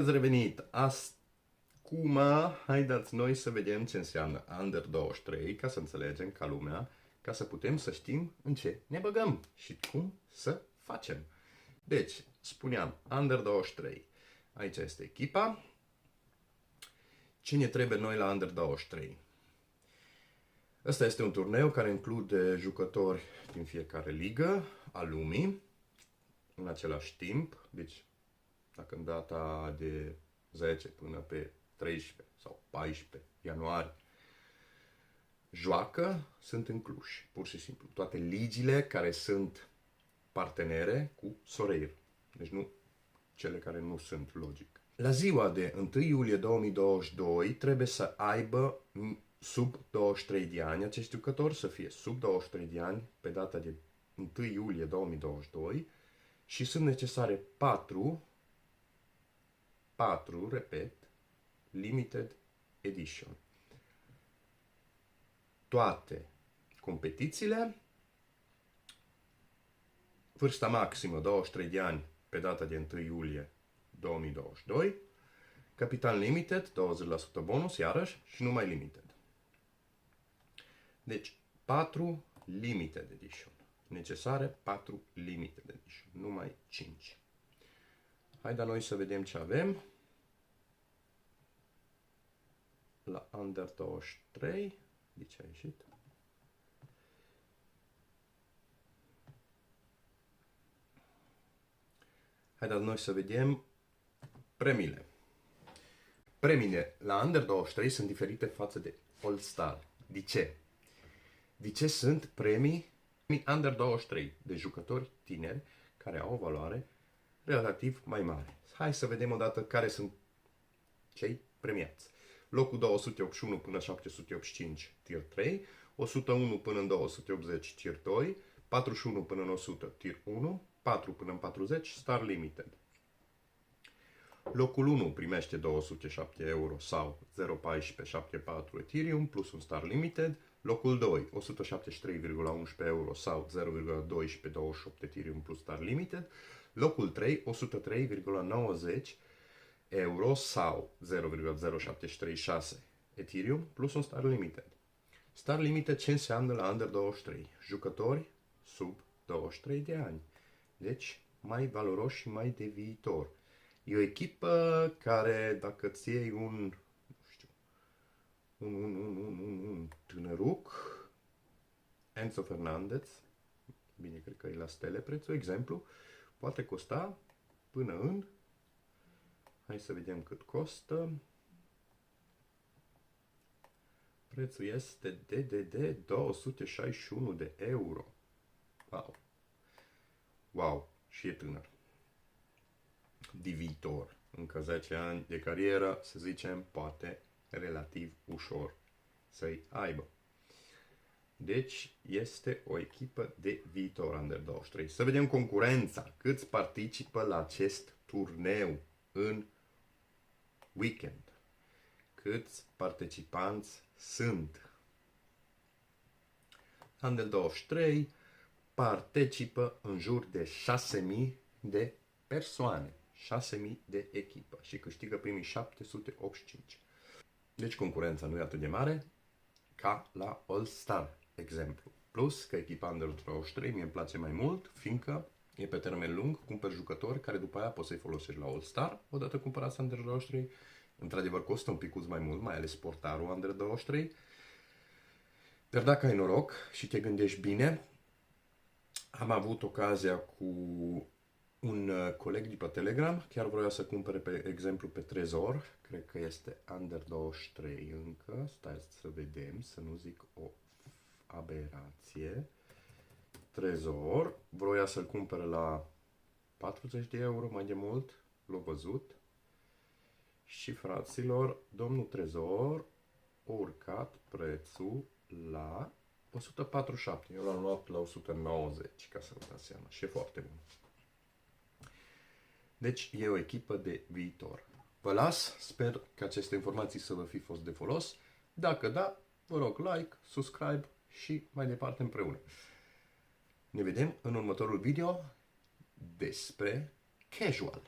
ați revenit! Acum, haideți noi să vedem ce înseamnă Under 23, ca să înțelegem ca lumea, ca să putem să știm în ce ne băgăm și cum să facem. Deci, spuneam, Under 23. Aici este echipa. Ce ne trebuie noi la Under 23? Ăsta este un turneu care include jucători din fiecare ligă a lumii în același timp. Deci, dacă în data de 10 până pe 13 sau 14 ianuarie joacă, sunt incluși, pur și simplu. Toate ligile care sunt partenere cu Sorare. Deci nu cele care nu sunt, logic. La ziua de 1 iulie 2022 trebuie să aibă sub 23 de ani acești jucători, să fie sub 23 de ani pe data de 1 iulie 2022 și sunt necesare 4, repet, limited edition. Toate competițiile, vârsta maximă 23 de ani pe data de 1 iulie 2022, capital limited, 20% bonus, iarăși, și numai limited. Deci, 4 limited edition. Necesare 4 limited edition, numai 5. Haideți noi să vedem ce avem. La Under 23, de ce a ieșit? Haideți noi să vedem premiile. Premiile la Under 23 sunt diferite față de All Star. De ce? De ce sunt premii Under 23 de jucători tineri care au o valoare relativ mai mare? Hai să vedem odată care sunt cei premiați. Locul 281 până 785, tier 3, 101 până în 280, tier 2, 41 până în 100, tier 1, 4 până în 40, Star Limited. Locul 1 primește 207 euro sau 0,1474 Ethereum plus un Star Limited. Locul 2, 173,11 euro sau 0,1228 Ethereum plus Star Limited. Locul 3, 103,90 euro sau 0,0736 Ethereum plus un Star Limited. Star Limited ce înseamnă la Under 23? Jucători sub 23 de ani. Deci mai valoroși și mai de viitor. E o echipă care, dacă îți iei un tânăruc, Enzo Fernandez, bine, cred că e la stele prețul, exemplu, poate costa până în, hai să vedem cât costă, prețul este de 261 de euro. Wow! Wow! Și e tânăr. De viitor, încă 10 ani de carieră, să zicem, poate relativ ușor să-i aibă. Deci este o echipă de viitor Under 23. Să vedem concurența. Câți participă la acest turneu în weekend? Câți participanți sunt? Under 23 participă în jur de 6.000 de persoane. 6.000 de echipă și câștigă primii 785. Deci concurența nu e atât de mare ca la All Star, exemplu. Plus că echipa Under 23 mie îmi place mai mult, fiindcă e pe termen lung, cumperi jucători care după aia poți să-i folosești la All Star. Odată cumpărați Under 23, într-adevăr costă un picuț mai mult, mai ales portarul Under 23. Dar dacă ai noroc și te gândești bine, am avut ocazia cu un coleg de pe Telegram, chiar vroia să cumpere, pe exemplu, pe Trezor, cred că este Under 23 încă, stai să vedem, să nu zic o aberație. Trezor, vroia să-l cumpere la 40 de euro, mai de mult, l-a văzut. Și, fraților, domnul Trezor a urcat prețul la 147, eu l-am luat la 190, ca să vă dați seama, și e foarte bun. Deci e o echipă de viitor. Vă las, sper că aceste informații să vă fi fost de folos. Dacă da, vă rog like, subscribe și mai departe împreună. Ne vedem în următorul video despre casual.